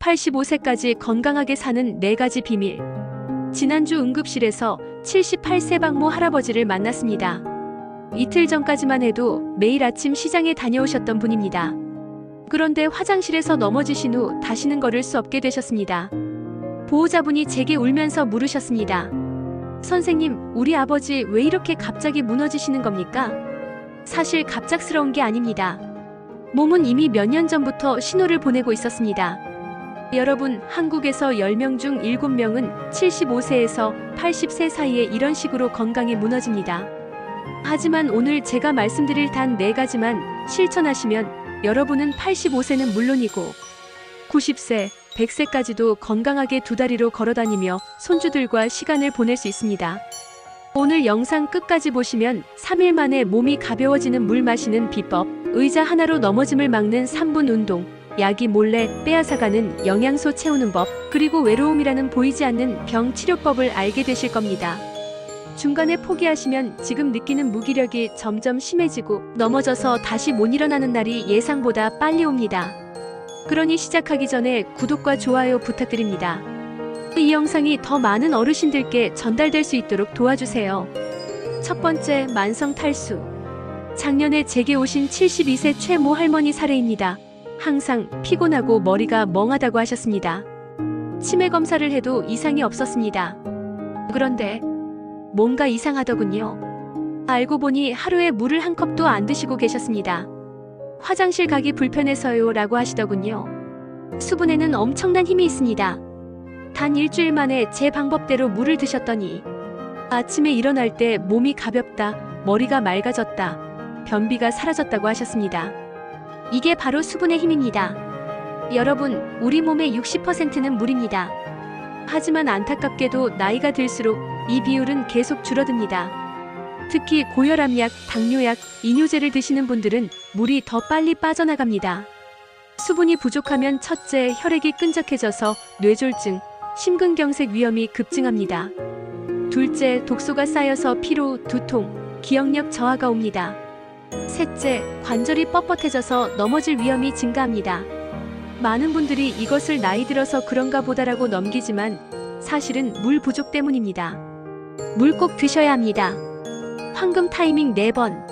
85세까지 건강하게 사는 4가지 비밀. 지난주 응급실에서 78세 박모 할아버지를 만났습니다. 이틀 전까지만 해도 매일 아침 시장에 다녀오셨던 분입니다. 그런데 화장실에서 넘어지신 후 다시는 걸을 수 없게 되셨습니다. 보호자분이 제게 울면서 물으셨습니다. 선생님, 우리 아버지 왜 이렇게 갑자기 무너지시는 겁니까? 사실 갑작스러운 게 아닙니다. 몸은 이미 몇 년 전부터 신호를 보내고 있었습니다. 여러분, 한국에서 10명 중 7명은 75세에서 80세 사이에 이런 식으로 건강이 무너집니다. 하지만 오늘 제가 말씀드릴 단 4가지만 실천하시면 여러분은 85세는 물론이고 90세, 100세까지도 건강하게 두 다리로 걸어다니며 손주들과 시간을 보낼 수 있습니다. 오늘 영상 끝까지 보시면 3일 만에 몸이 가벼워지는 물 마시는 비법, 의자 하나로 넘어짐을 막는 3분 운동, 약이 몰래 빼앗아가는 영양소 채우는 법, 그리고 외로움이라는 보이지 않는 병 치료법을 알게 되실 겁니다. 중간에 포기하시면 지금 느끼는 무기력이 점점 심해지고 넘어져서 다시 못 일어나는 날이 예상보다 빨리 옵니다. 그러니 시작하기 전에 구독과 좋아요 부탁드립니다. 이 영상이 더 많은 어르신들께 전달될 수 있도록 도와주세요. 첫 번째, 만성 탈수. 작년에 제게 오신 72세 최모 할머니 사례입니다. 항상 피곤하고 머리가 멍하다고 하셨습니다. 치매 검사를 해도 이상이 없었습니다. 그런데 뭔가 이상하더군요. 알고 보니 하루에 물을 한 컵도 안 드시고 계셨습니다. 화장실 가기 불편해서요 라고 하시더군요. 수분에는 엄청난 힘이 있습니다. 단 일주일 만에 제 방법대로 물을 드셨더니 아침에 일어날 때 몸이 가볍다, 머리가 맑아졌다, 변비가 사라졌다고 하셨습니다. 이게 바로 수분의 힘입니다. 여러분, 우리 몸의 60%는 물입니다. 하지만 안타깝게도 나이가 들수록 이 비율은 계속 줄어듭니다. 특히 고혈압약, 당뇨약, 이뇨제를 드시는 분들은 물이 더 빨리 빠져나갑니다. 수분이 부족하면 첫째, 혈액이 끈적해져서 뇌졸중, 심근경색 위험이 급증합니다. 둘째, 독소가 쌓여서 피로, 두통, 기억력 저하가 옵니다. 셋째, 관절이 뻣뻣해져서 넘어질 위험이 증가합니다. 많은 분들이 이것을 나이 들어서 그런가 보다라고 넘기지만 사실은 물 부족 때문입니다. 물 꼭 드셔야 합니다. 황금 타이밍 4번.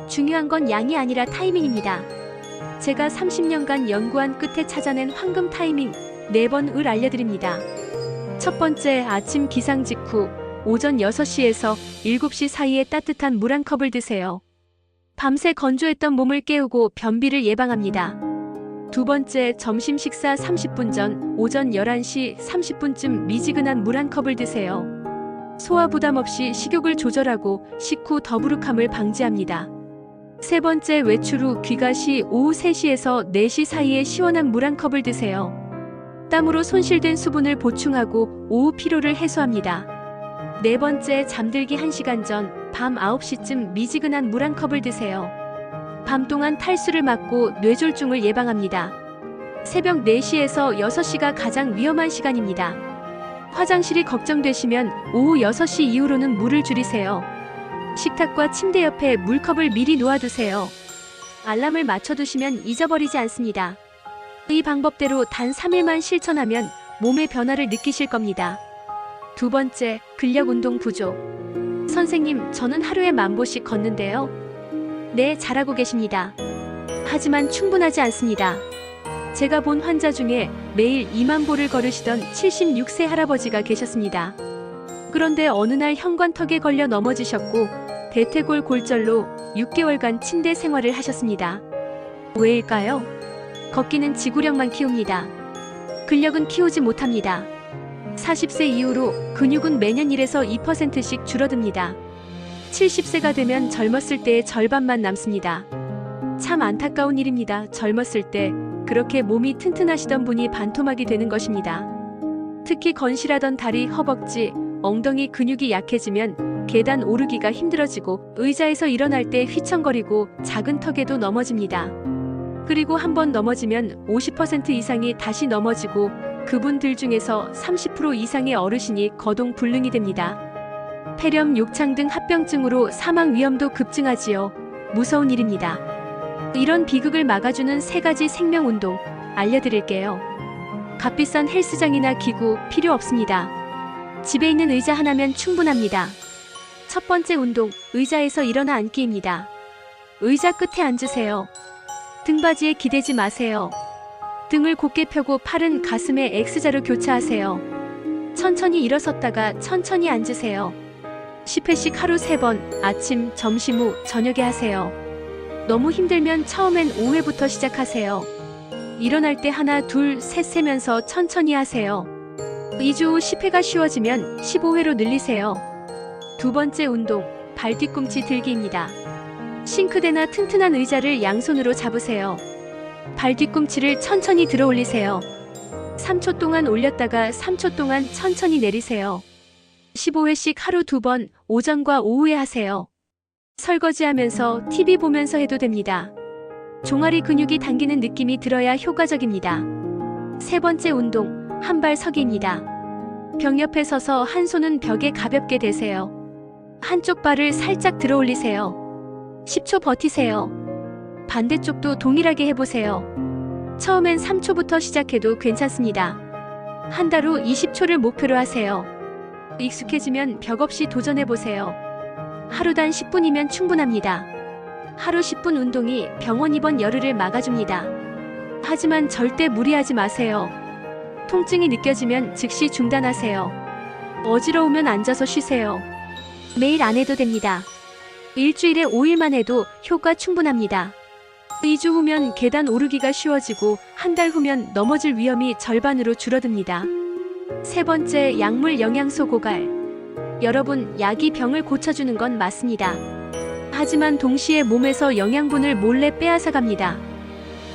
중요한 건 양이 아니라 타이밍입니다. 제가 30년간 연구한 끝에 찾아낸 황금 타이밍 4번을 알려드립니다. 첫 번째, 아침 기상 직후 오전 6시에서 7시 사이에 따뜻한 물 한 컵을 드세요. 밤새 건조했던 몸을 깨우고 변비를 예방합니다. 두 번째, 점심 식사 30분 전 오전 11시 30분쯤 미지근한 물 한 컵을 드세요. 소화 부담 없이 식욕을 조절하고 식후 더부룩함을 방지합니다. 세 번째, 외출 후 귀가 시 오후 3시에서 4시 사이에 시원한 물 한 컵을 드세요. 땀으로 손실된 수분을 보충하고 오후 피로를 해소합니다. 네 번째, 잠들기 1시간 전 밤 9시쯤 미지근한 물 한 컵을 드세요. 밤 동안 탈수를 막고 뇌졸중을 예방합니다. 새벽 4시에서 6시가 가장 위험한 시간입니다. 화장실이 걱정되시면 오후 6시 이후로는 물을 줄이세요. 식탁과 침대 옆에 물컵을 미리 놓아두세요. 알람을 맞춰두시면 잊어버리지 않습니다. 이 방법대로 단 3일만 실천하면 몸의 변화를 느끼실 겁니다. 두 번째, 근력 운동 부족. 선생님, 저는 하루에 10,000보씩 걷는데요. 네, 잘하고 계십니다. 하지만 충분하지 않습니다. 제가 본 환자 중에 매일 20,000보를 걸으시던 76세 할아버지가 계셨습니다. 그런데 어느 날 현관턱에 걸려 넘어지셨고 대퇴골 골절로 6개월간 침대 생활을 하셨습니다. 왜일까요? 걷기는 지구력만 키웁니다. 근력은 키우지 못합니다. 40세 이후로 근육은 매년 1에서 2%씩 줄어듭니다. 70세가 되면 젊었을 때의 절반만 남습니다. 참 안타까운 일입니다. 젊었을 때 그렇게 몸이 튼튼하시던 분이 반토막이 되는 것입니다. 특히 건실하던 다리, 허벅지, 엉덩이 근육이 약해지면 계단 오르기가 힘들어지고 의자에서 일어날 때 휘청거리고 작은 턱에도 넘어집니다. 그리고 한번 넘어지면 50% 이상이 다시 넘어지고 그분들 중에서 30% 이상의 어르신이 거동불능이 됩니다. 폐렴, 욕창 등 합병증으로 사망 위험도 급증하지요. 무서운 일입니다. 이런 비극을 막아주는 3가지 생명운동 알려드릴게요. 값비싼 헬스장이나 기구 필요 없습니다. 집에 있는 의자 하나면 충분합니다. 첫 번째 운동, 의자에서 일어나 앉기입니다. 의자 끝에 앉으세요. 등받이에 기대지 마세요. 등을 곧게 펴고 팔은 가슴에 X자로 교차하세요. 천천히 일어섰다가 천천히 앉으세요. 10회씩 하루 3번, 아침, 점심 후, 저녁에 하세요. 너무 힘들면 처음엔 5회부터 시작하세요. 일어날 때 하나, 둘, 셋 세면서 천천히 하세요. 2주 후 10회가 쉬워지면 15회로 늘리세요. 두 번째 운동, 발 뒤꿈치 들기입니다. 싱크대나 튼튼한 의자를 양손으로 잡으세요. 발 뒤꿈치를 천천히 들어 올리세요. 3초 동안 올렸다가 3초 동안 천천히 내리세요. 15회씩 하루 2번, 오전과 오후에 하세요. 설거지하면서 TV 보면서 해도 됩니다. 종아리 근육이 당기는 느낌이 들어야 효과적입니다. 세 번째 운동, 한발 서기입니다. 벽 옆에 서서 한 손은 벽에 가볍게 대세요. 한쪽 발을 살짝 들어 올리세요. 10초 버티세요. 반대쪽도 동일하게 해보세요. 처음엔 3초부터 시작해도 괜찮습니다. 한 달 후 20초를 목표로 하세요. 익숙해지면 벽 없이 도전해보세요. 하루단 10분이면 충분합니다. 하루 10분 운동이 병원 입원 열흘을 막아줍니다. 하지만 절대 무리하지 마세요. 통증이 느껴지면 즉시 중단하세요. 어지러우면 앉아서 쉬세요. 매일 안 해도 됩니다. 일주일에 5일만 해도 효과 충분합니다. 2주 후면 계단 오르기가 쉬워지고 한 달 후면 넘어질 위험이 절반으로 줄어듭니다. 세 번째, 약물 영양소 고갈. 여러분, 약이 병을 고쳐주는 건 맞습니다. 하지만 동시에 몸에서 영양분을 몰래 빼앗아갑니다.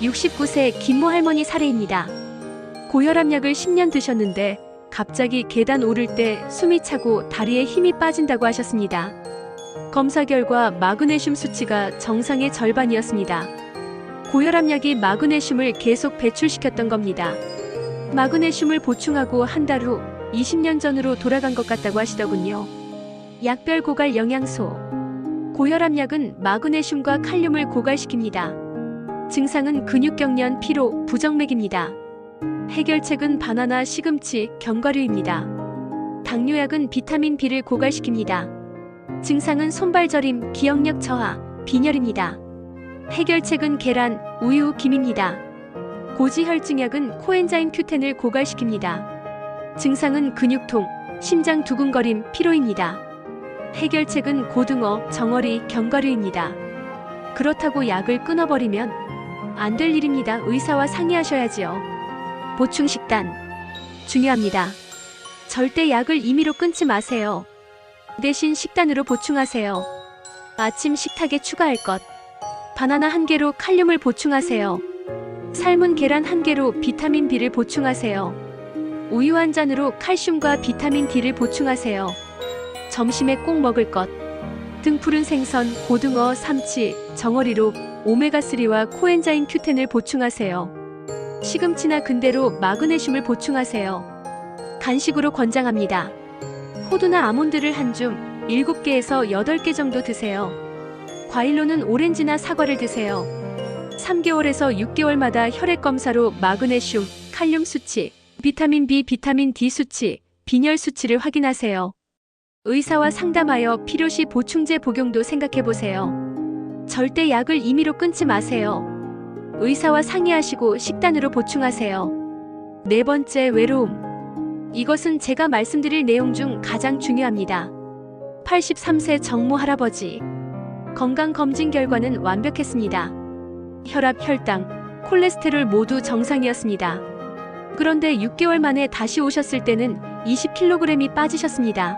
69세 김모 할머니 사례입니다. 고혈압약을 10년 드셨는데 갑자기 계단 오를 때 숨이 차고 다리에 힘이 빠진다고 하셨습니다. 검사 결과 마그네슘 수치가 정상의 절반이었습니다. 고혈압약이 마그네슘을 계속 배출시켰던 겁니다. 마그네슘을 보충하고 한 달 후 20년 전으로 돌아간 것 같다고 하시더군요. 약별 고갈 영양소. 고혈압약은 마그네슘과 칼륨을 고갈시킵니다. 증상은 근육경련, 피로, 부정맥입니다. 해결책은 바나나, 시금치, 견과류입니다. 당뇨약은 비타민 B를 고갈시킵니다. 증상은 손발 저림, 기억력 저하, 빈혈입니다. 해결책은 계란, 우유, 김입니다. 고지혈증약은 코엔자임 Q10을 고갈시킵니다. 증상은 근육통, 심장 두근거림, 피로입니다. 해결책은 고등어, 정어리, 견과류입니다. 그렇다고 약을 끊어버리면 안 될 일입니다. 의사와 상의하셔야지요. 보충 식단 중요합니다. 절대 약을 임의로 끊지 마세요. 대신 식단으로 보충하세요. 아침 식탁에 추가할 것. 바나나 1개로 칼륨을 보충하세요. 삶은 계란 1개로 비타민 B를 보충하세요. 우유 1잔으로 칼슘과 비타민 D를 보충하세요. 점심에 꼭 먹을 것. 등푸른 생선, 고등어, 삼치, 정어리로 오메가3와 코엔자임 Q10을 보충하세요. 시금치나 근대로 마그네슘을 보충하세요. 간식으로 권장합니다. 호두나 아몬드를 한 줌 7개에서 8개 정도 드세요. 과일로는 오렌지나 사과를 드세요. 3개월에서 6개월마다 혈액검사로 마그네슘, 칼륨 수치, 비타민 B, 비타민 D 수치, 빈혈 수치를 확인하세요. 의사와 상담하여 필요시 보충제 복용도 생각해보세요. 절대 약을 임의로 끊지 마세요. 의사와 상의하시고 식단으로 보충하세요. 네 번째, 외로움. 이것은 제가 말씀드릴 내용 중 가장 중요합니다. 83세 정모 할아버지. 건강검진 결과는 완벽했습니다. 혈압, 혈당, 콜레스테롤 모두 정상이었습니다. 그런데 6개월 만에 다시 오셨을 때는 20kg이 빠지셨습니다.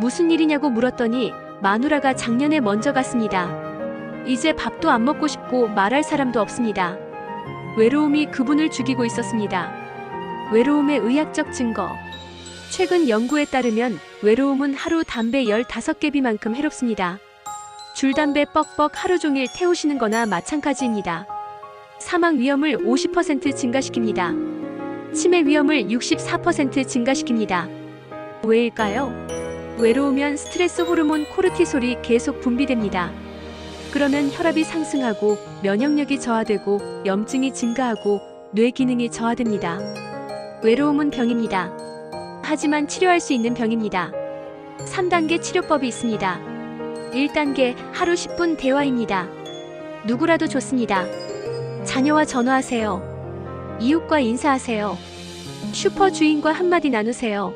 무슨 일이냐고 물었더니 마누라가 작년에 먼저 갔습니다. 이제 밥도 안 먹고 싶고 말할 사람도 없습니다. 외로움이 그분을 죽이고 있었습니다. 외로움의 의학적 증거. 최근 연구에 따르면 외로움은 하루 담배 15개비만큼 해롭습니다. 줄담배 뻑뻑 하루 종일 태우시는 거나 마찬가지입니다. 사망 위험을 50% 증가시킵니다. 치매 위험을 64% 증가시킵니다. 왜일까요? 외로우면 스트레스 호르몬 코르티솔이 계속 분비됩니다. 그러면 혈압이 상승하고 면역력이 저하되고 염증이 증가하고 뇌 기능이 저하됩니다. 외로움은 병입니다. 하지만 치료할 수 있는 병입니다. 3단계 치료법이 있습니다. 1단계 하루 10분 대화입니다. 누구라도 좋습니다. 자녀와 전화하세요. 이웃과 인사하세요. 슈퍼 주인과 한마디 나누세요.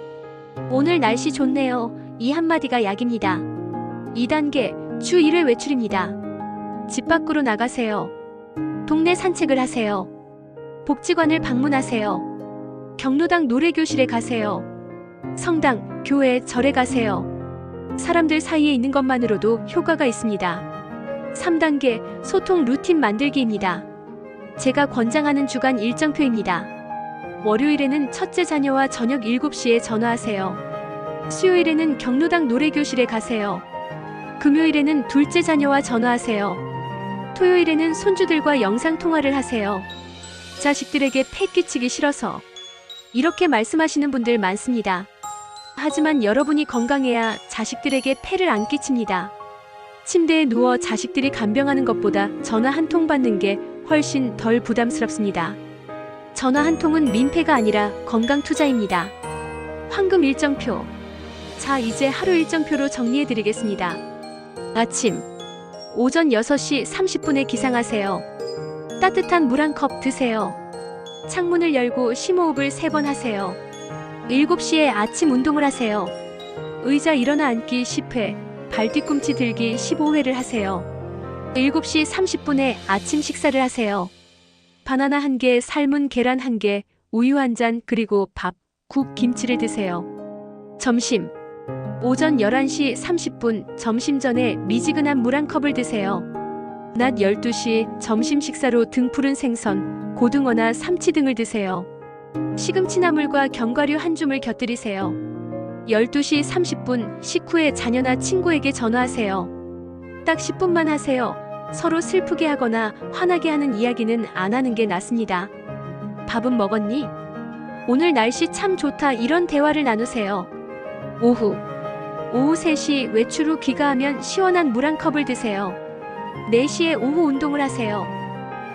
오늘 날씨 좋네요. 이 한마디가 약입니다. 2단계 주 1회 외출입니다. 집 밖으로 나가세요. 동네 산책을 하세요. 복지관을 방문하세요. 경로당 노래교실에 가세요. 성당, 교회, 절에 가세요. 사람들 사이에 있는 것만으로도 효과가 있습니다. 3단계 소통 루틴 만들기입니다. 제가 권장하는 주간 일정표입니다. 월요일에는 첫째 자녀와 저녁 7시에 전화하세요. 수요일에는 경로당 노래교실에 가세요. 금요일에는 둘째 자녀와 전화하세요. 토요일에는 손주들과 영상통화를 하세요. 자식들에게 폐 끼치기 싫어서. 이렇게 말씀하시는 분들 많습니다. 하지만 여러분이 건강해야 자식들에게 폐를 안 끼칩니다. 침대에 누워 자식들이 간병하는 것보다 전화 한 통 받는 게 훨씬 덜 부담스럽습니다. 전화 한 통은 민폐가 아니라 건강 투자입니다. 황금 일정표. 자, 이제 하루 일정표로 정리해 드리겠습니다. 아침 오전 6시 30분에 기상하세요. 따뜻한 물 한 컵 드세요. 창문을 열고 심호흡을 3번 하세요. 7시에 아침 운동을 하세요. 의자 일어나 앉기 10회, 발 뒤꿈치 들기 15회를 하세요. 7시 30분에 아침 식사를 하세요. 바나나 1개, 삶은 계란 1개, 우유 1잔, 그리고 밥, 국, 김치를 드세요. 점심 오전 11시 30분 점심 전에 미지근한 물 한 컵을 드세요. 낮 12시 점심 식사로 등푸른 생선, 고등어나 삼치 등을 드세요. 시금치나물과 견과류 한 줌을 곁들이세요. 12시 30분 식후에 자녀나 친구에게 전화하세요. 딱 10분만 하세요. 서로 슬프게 하거나 화나게 하는 이야기는 안 하는 게 낫습니다. 밥은 먹었니? 오늘 날씨 참 좋다. 이런 대화를 나누세요. 오후 3시 외출 후 귀가하면 시원한 물 한 컵을 드세요. 4시에 오후 운동을 하세요.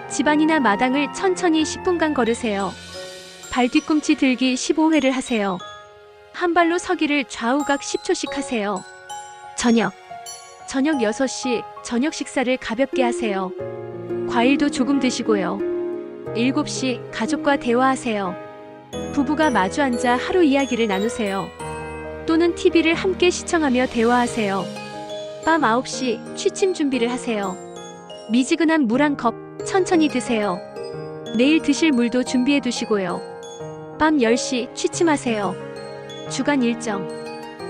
집안이나 마당을 천천히 10분간 걸으세요. 발 뒤꿈치 들기 15회를 하세요. 한 발로 서기를 좌우각 10초씩 하세요. 저녁 6시 저녁 식사를 가볍게 하세요. 과일도 조금 드시고요. 7시 가족과 대화하세요. 부부가 마주 앉아 하루 이야기를 나누세요. 또는 TV를 함께 시청하며 대화하세요. 밤 9시 취침 준비를 하세요. 미지근한 물 한 컵 천천히 드세요. 내일 드실 물도 준비해 두시고요. 밤 10시 취침하세요. 주간 일정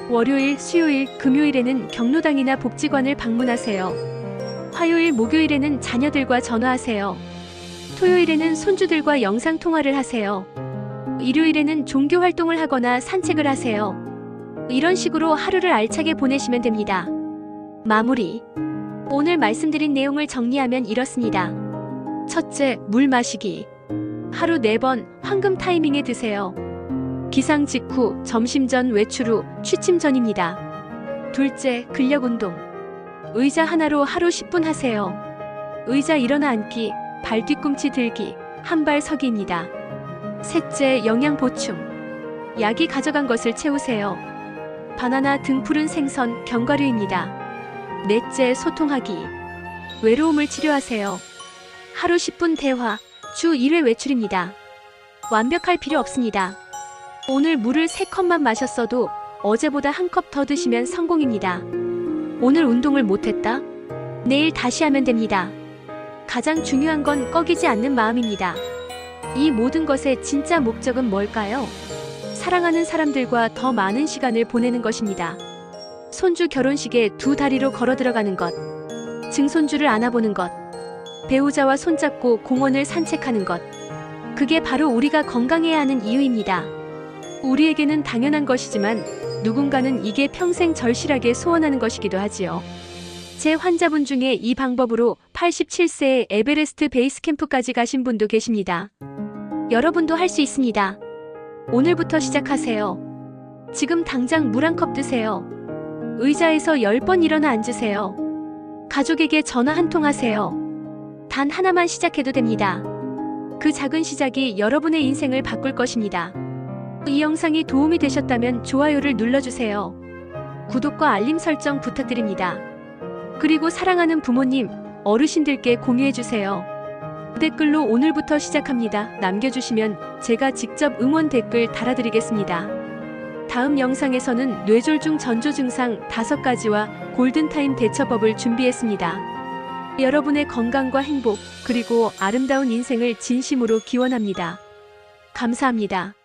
월요일, 수요일, 금요일에는 경로당이나 복지관을 방문하세요. 화요일, 목요일에는 자녀들과 전화하세요. 토요일에는 손주들과 영상통화를 하세요. 일요일에는 종교 활동을 하거나 산책을 하세요. 이런 식으로 하루를 알차게 보내시면 됩니다. 마무리. 오늘 말씀드린 내용을 정리하면 이렇습니다. 첫째, 물 마시기. 하루 4번 황금 타이밍에 드세요. 기상 직후, 점심 전, 외출 후, 취침 전입니다. 둘째, 근력 운동. 의자 하나로 하루 10분 하세요. 의자 일어나 앉기, 발 뒤꿈치 들기, 한 발 서기입니다. 셋째, 영양 보충. 약이 가져간 것을 채우세요. 바나나, 등푸른 생선, 견과류입니다. 넷째, 소통하기. 외로움을 치료하세요. 하루 10분 대화, 주 1회 외출입니다. 완벽할 필요 없습니다. 오늘 물을 3컵만 마셨어도 어제보다 한 컵 더 드시면 성공입니다. 오늘 운동을 못했다? 내일 다시 하면 됩니다. 가장 중요한 건 꺼기지 않는 마음입니다. 이 모든 것의 진짜 목적은 뭘까요? 사랑하는 사람들과 더 많은 시간을 보내는 것입니다. 손주 결혼식에 2 다리로 걸어 들어가는 것, 증손주를 안아보는 것, 배우자와 손잡고 공원을 산책하는 것. 그게 바로 우리가 건강해야 하는 이유입니다. 우리에게는 당연한 것이지만 누군가는 이게 평생 절실하게 소원하는 것이기도 하지요. 제 환자분 중에 이 방법으로 87세에 에베레스트 베이스 캠프까지 가신 분도 계십니다. 여러분도 할 수 있습니다. 오늘부터 시작하세요. 지금 당장 물 한 컵 드세요. 의자에서 10번 일어나 앉으세요. 가족에게 전화 한 통 하세요. 단 하나만 시작해도 됩니다. 그 작은 시작이 여러분의 인생을 바꿀 것입니다. 이 영상이 도움이 되셨다면 좋아요를 눌러주세요. 구독과 알림 설정 부탁드립니다. 그리고 사랑하는 부모님, 어르신들께 공유해주세요. 댓글로 오늘부터 시작합니다. 남겨주시면 제가 직접 응원 댓글 달아드리겠습니다. 다음 영상에서는 뇌졸중 전조 증상 5가지와 골든타임 대처법을 준비했습니다. 여러분의 건강과 행복, 그리고 아름다운 인생을 진심으로 기원합니다. 감사합니다.